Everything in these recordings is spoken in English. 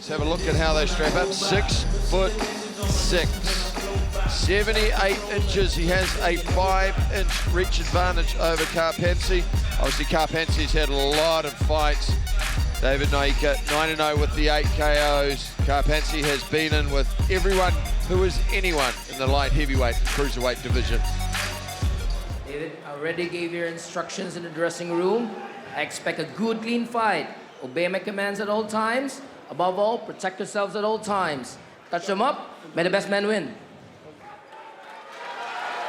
Let's have a look at how they strap up. 6'6", 78 inches. He has a 5-inch reach advantage over Karpency. Obviously, Karpency's had a lot of fights. David Nyika, 9-0 with the 8 KOs. Karpency has been in with everyone who is anyone in the light heavyweight cruiserweight division. David, I already gave your instructions in the dressing room. I expect a good, clean fight. Obey my commands at all times. Above all, protect yourselves at all times. Touch them up, may the best man win.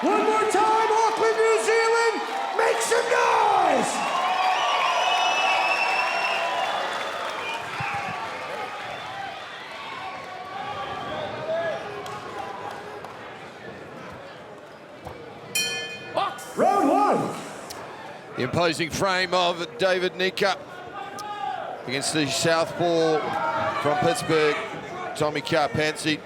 One more time, Auckland, New Zealand, make some noise! Round one. The imposing frame of David Nyika against the southpaw from Pittsburgh, Tommy Karpency.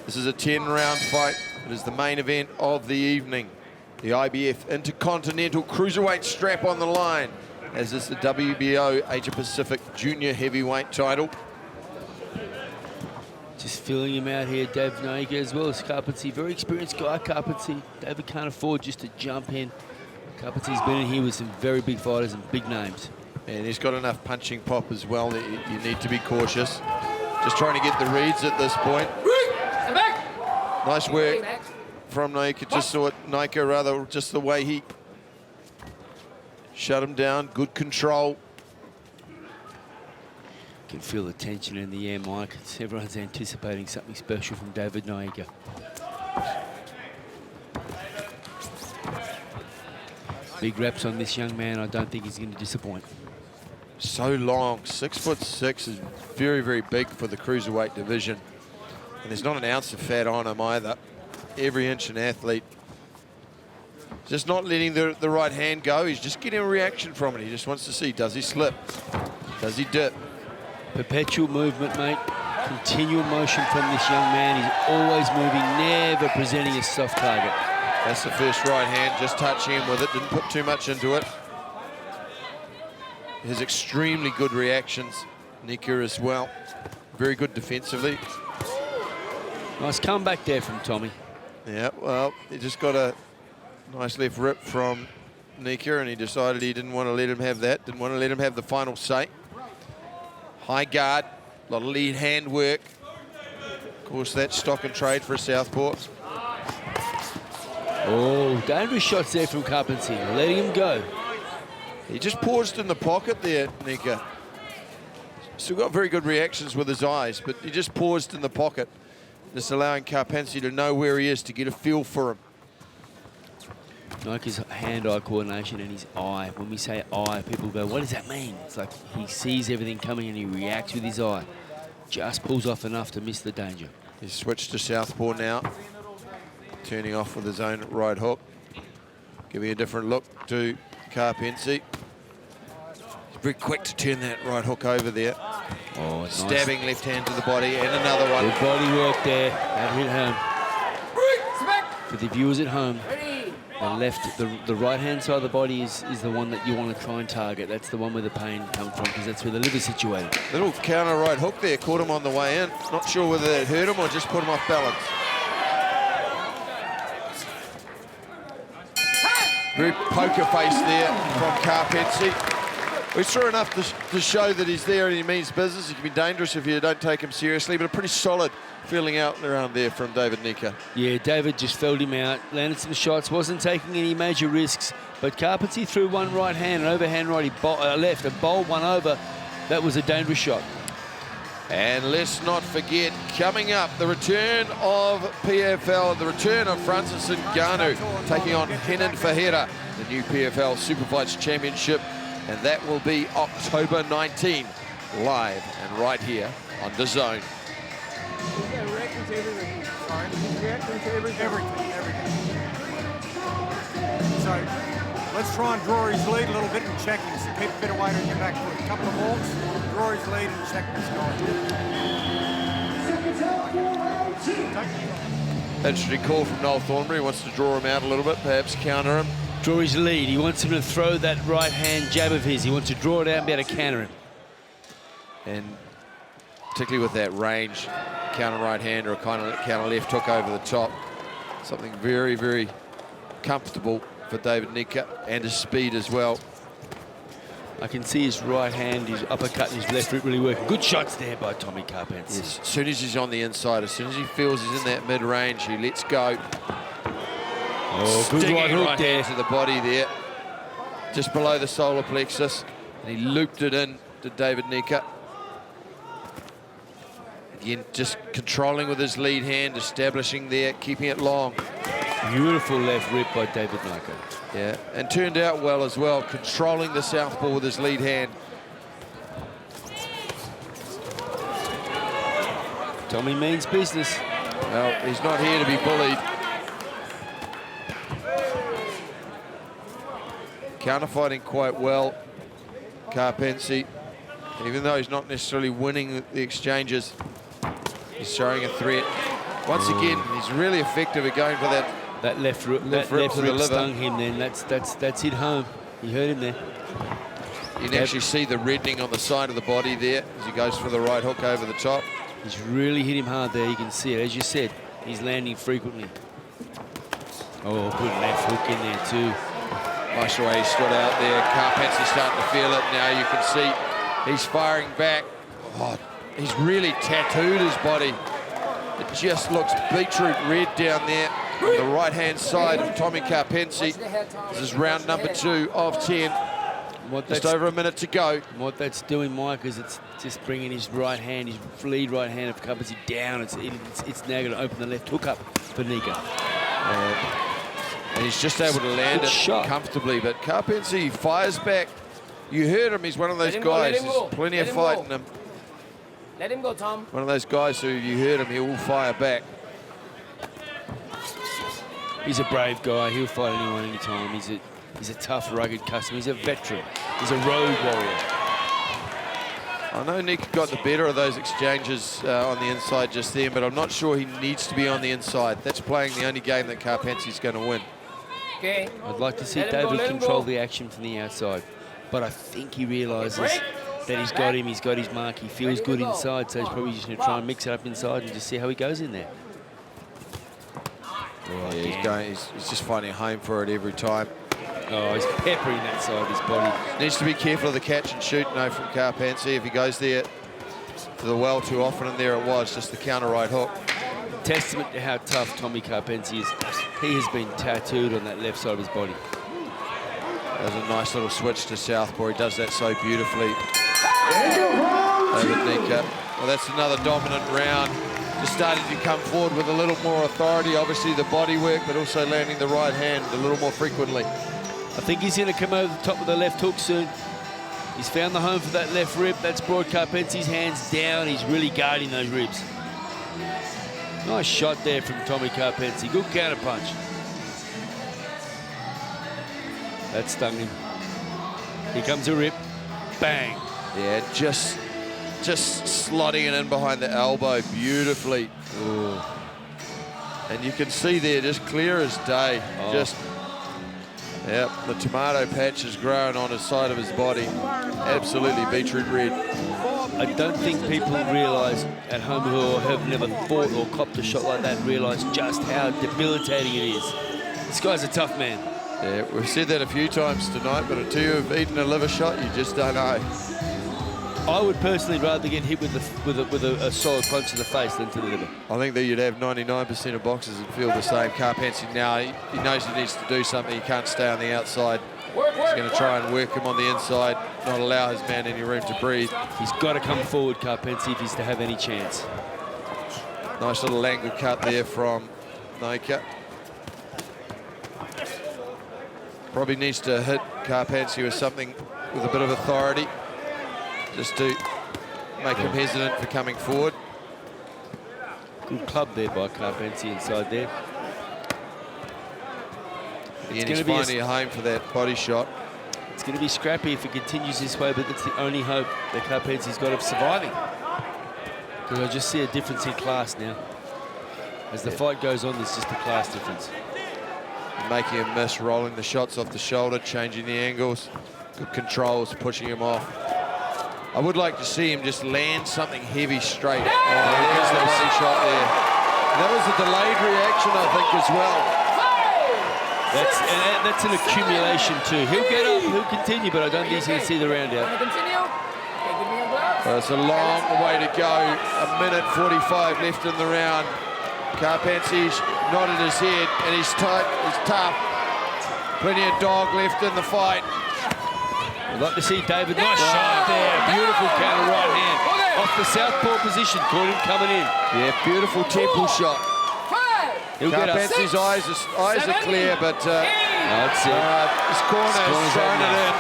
This is a 10-round fight. It is the main event of the evening. The IBF Intercontinental Cruiserweight strap on the line, as is the WBO Asia Pacific Junior Heavyweight title. Just filling him out here, Dave Nyika, as well as Karpency. Very experienced guy, Karpency. David can't afford just to jump in. Karpency's been in here with some very big fighters and big names. And he's got enough punching pop as well that you need to be cautious. Just trying to get the reads at this point. Nice work from Nyika. Just saw it, Nyika, rather, just the way he shut him down. Good control. You can feel the tension in the air, Mike. Everyone's anticipating something special from David Nyika. Big reps on this young man. I don't think he's going to disappoint. So long, 6'6" is very, very big for the cruiserweight division. And there's not an ounce of fat on him either. Every inch an athlete. Just not letting the right hand go. He's just getting a reaction from it. He just wants to see, does he slip? Does he dip? Perpetual movement, mate. Continual motion from this young man. He's always moving, never presenting a soft target. That's the first right hand, just touching him with it. Didn't put too much into it. He has extremely good reactions. Nyika as well. Very good defensively. Nice comeback there from Tommy. Yeah, well, he just got a nice left rip from Nyika, and he decided he didn't want to let him have that. Didn't want to let him have the final say. High guard, a lot of lead hand work. Of course, that's stock and trade for a southpaw. Oh, dangerous shots there from Karpency, letting him go. He just paused in the pocket there, Nyika. Still got very good reactions with his eyes, but he just paused in the pocket, just allowing Karpency to know where he is, to get a feel for him. Nyika's hand-eye coordination and his eye. When we say eye, people go, what does that mean? It's like he sees everything coming and he reacts with his eye. Just pulls off enough to miss the danger. He's switched to southpaw now, turning off with his own right hook, giving a different look to Karpency. He's very quick to turn that right hook over there. Oh, stabbing nice. left hand to the body, and another one. Good body work there. That hit home. For the viewers at home, the right-hand side of the body is the one that you want to try and target. That's the one where the pain comes from, because that's where the liver's situated. Little counter right hook there, caught him on the way in. Not sure whether that hurt him or just put him off balance. Very poker face there from Karpency. We saw enough to show that he's there and he means business. He can be dangerous if you don't take him seriously, but a pretty solid feeling out and around there from David Nyika. Yeah, David just felled him out, landed some shots, wasn't taking any major risks, but Karpency threw one right hand, an overhand right, he left and bowled one over. That was a dangerous shot. And let's not forget, coming up, the return of PFL, the return of Francis Ngannou, taking on Renan Ferreira, the new PFL Superfights Championship, and that will be October 19, live and right here on DAZN. Reacting to everything. Sorry. Reacting to everything. Everything. So let's try and draw his lead a little bit and check him. So keep a bit of weight on your back foot. A couple of walks, draw his lead and check this guy. Interesting call from Noel Thornberry. He wants to draw him out a little bit, perhaps counter him. Draw his lead. He wants him to throw that right hand jab of his. He wants to draw it out and be able to counter him. And particularly with that range, counter right hand or a kind of counter left hook over the top. Something very, very comfortable for David Nyika, and his speed as well. I can see his right hand, his uppercut, and his left rib really working. Good shots there by Tommy Karpency. Yes. As soon as he's on the inside, as soon as he feels he's in that mid-range, he lets go. Oh, good right hook there. To the body there, just below the solar plexus. And he looped it in to David Nyika. Again, just controlling with his lead hand, establishing there, keeping it long. Beautiful left rib by David Nyika. Yeah, and turned out well as well, controlling the southpaw with his lead hand. Tommy means business. Well, he's not here to be bullied. Counter-fighting quite well, Karpency. Even though he's not necessarily winning the exchanges, he's showing a threat. Once again, he's really effective at going for that. That left rib stung him then. That's hit home. He hurt him there. You can actually see the reddening on the side of the body there as he goes for the right hook over the top. He's really hit him hard there. You can see it. As you said, he's landing frequently. Oh, good left hook in there too. Nice way he stood out there. Karpency starting to feel it now. You can see he's firing back. Oh, he's really tattooed his body. It just looks beetroot red down there on the right-hand side of Tommy Karpency. This is round number 2 of 10. Just over a minute to go. What that's doing, Mike, is it's just bringing his right hand, his lead right hand of Karpency down. It's now going to open the left hook up for Nyika. And he's just able to land it comfortably. But Karpency fires back. You heard him. He's one of those guys. There's plenty of fight in him. Let him go, Tom. One of those guys who you heard him, he will fire back. He's a brave guy. He'll fight anyone, anytime. He's a tough, rugged customer. He's a veteran. He's a road warrior. I know Nick got the better of those exchanges on the inside just then, but I'm not sure he needs to be on the inside. That's playing the only game that Karpency's going to win. Okay. I'd like to see David control the action from the outside, but I think he realises that he's got him, he's got his mark, he feels good inside, so he's probably just going to try and mix it up inside and just see how he goes in there. Oh, yeah, he's just finding a home for it every time. Oh, he's peppering that side of his body. Needs to be careful of the catch and shoot, no, from Karpency. If he goes there to the well too often, and there it was, just the counter right hook. Testament to how tough Tommy Karpency is. He has been tattooed on that left side of his body. There's a nice little switch to southpaw. He does that so beautifully. David Nyika. Well, that's another dominant round. Just starting to come forward with a little more authority. Obviously the body work, but also landing the right hand a little more frequently. I think he's going to come over the top of the left hook soon. He's found the home for that left rib. That's brought Karpency's hands down. He's really guarding those ribs. Nice shot there from Tommy Karpency. Good counter punch. That stung him. Here comes a rip. Bang. Yeah, just slotting it in behind the elbow beautifully. Ooh. And you can see there, just clear as day. Yep, the tomato patch is growing on the side of his body. Absolutely beetroot red. I don't think people realise at home who have never fought or copped a shot like that realise just how debilitating it is. This guy's a tough man. Yeah, we've said that a few times tonight, but until you've eaten a liver shot, you just don't know. I would personally rather get hit with a solid punch to the face than to the liver. I think that you'd have 99% of boxers that feel the same. Karpency now, he knows he needs to do something. He can't stay on the outside. He's going to try and work him on the inside, not allow his man any room to breathe. He's got to come forward, Karpency, if he's to have any chance. Nice little angle cut there from Nyika. Probably needs to hit Karpency with something with a bit of authority, just to make him hesitant for coming forward. Good club there by Karpency inside there. Again, he's finding a home for that body shot. It's going to be scrappy if it continues this way, but that's the only hope that Karpency's got of surviving. Because I just see a difference in class now. As the fight goes on, there's just a class difference. Making him miss, rolling the shots off the shoulder, changing the angles. Good controls, pushing him off. I would like to see him just land something heavy straight. Oh, there's the body shot there. That was a delayed reaction, I think, as well. That's an accumulation too. He'll get up, he'll continue, but I don't think he's going to see the round out. Continue. Okay, give me a glove. Well, it's a long way to go. 1:45 left in the round. Karpency's nodded his head, and he's tight, he's tough. Plenty of dog left in the fight. I'd like to see David. Nice shot there. Beautiful counter right hand. Off the southpaw position. Caught him coming in. Yeah, beautiful temple shot. He'll get up. Karpency's eyes are clear, but That's it. his corner's thrown it in.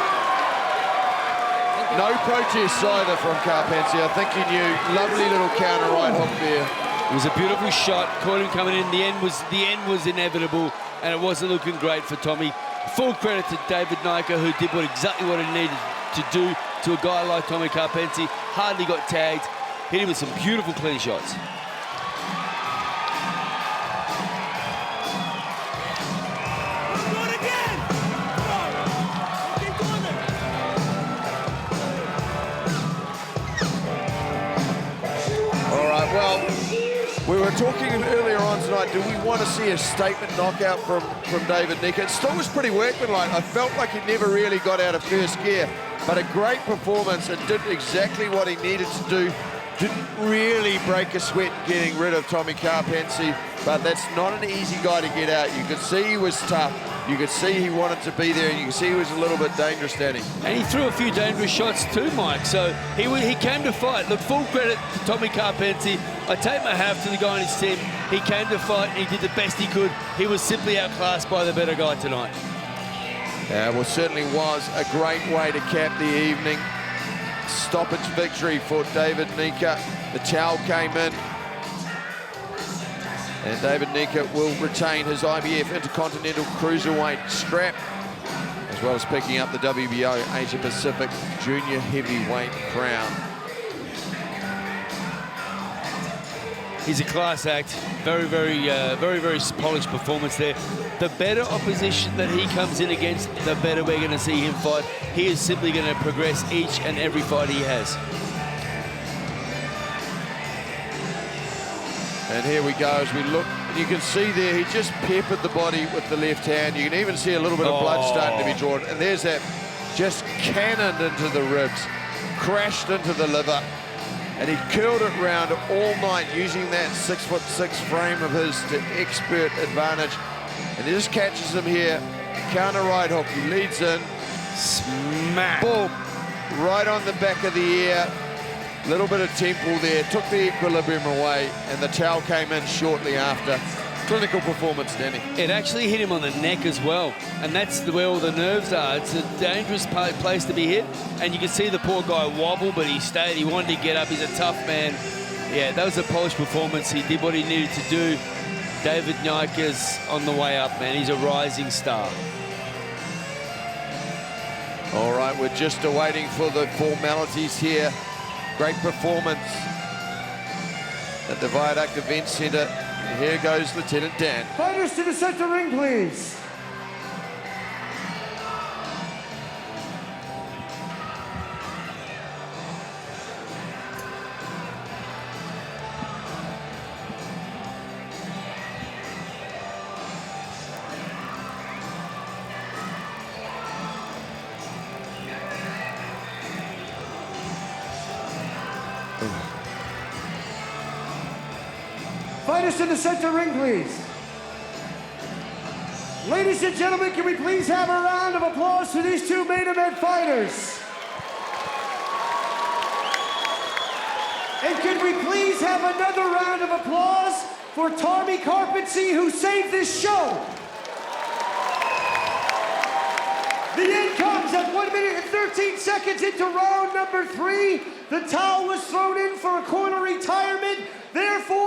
No protests either from Karpency. I think he knew. Lovely little counter right hook there. It was a beautiful shot. Caught him coming in. The end was inevitable, and it wasn't looking great for Tommy. Full credit to David Nyika, who did exactly what he needed to do to a guy like Tommy Karpency. Hardly got tagged. Hit him with some beautiful clean shots. We were talking earlier on tonight, do we want to see a statement knockout from David Nyika? It still was pretty workmanlike. I felt like he never really got out of first gear, but a great performance and did exactly what he needed to do. Didn't really break a sweat getting rid of Tommy Karpency, but that's not an easy guy to get out. You could see he was tough. You could see he wanted to be there, and you could see he was a little bit dangerous, standing. And he threw a few dangerous shots too, Mike. So he came to fight. Look, full credit to Tommy Karpency. I take my hat to the guy on his team. He came to fight, and he did the best he could. He was simply outclassed by the better guy tonight. Well, certainly was a great way to cap the evening. Stoppage victory for David Nyika. The towel came in. And David Nyika will retain his IBF Intercontinental Cruiserweight strap, as well as picking up the WBO Asia Pacific Junior Heavyweight crown. He's a class act. Very polished performance there. The better opposition that he comes in against, the better we're going to see him fight. He is simply going to progress each and every fight he has. And here we go as we look. You can see there, he just peppered the body with the left hand. You can even see a little bit of blood starting to be drawn. And there's that, just cannoned into the ribs, crashed into the liver. And he curled it round all night using that 6'6" frame of his to expert advantage. And he just catches him here. Counter right hook, he leads in. Smack. Boom, right on the back of the ear. Little bit of temple there, took the equilibrium away, and the towel came in shortly after. Clinical performance, Danny. It actually hit him on the neck as well, and that's where all the nerves are. It's a dangerous place to be hit, and you can see the poor guy wobble, but he stayed. He wanted to get up. He's a tough man. Yeah, that was a polished performance. He did what he needed to do. David Nyika's on the way up, man. He's a rising star. All right, we're just awaiting for the formalities here. Great performance at the Viaduct Event Centre. And here goes Lieutenant Dan. Fighters to the center ring, please. Fighters to the center ring, please. Ladies and gentlemen, can we please have a round of applause for these two main event fighters? And can we please have another round of applause for Tommy Karpency, who saved this show? The end comes at 1 minute and 13 seconds into round number 3. The towel was thrown in for a corner retirement. Therefore,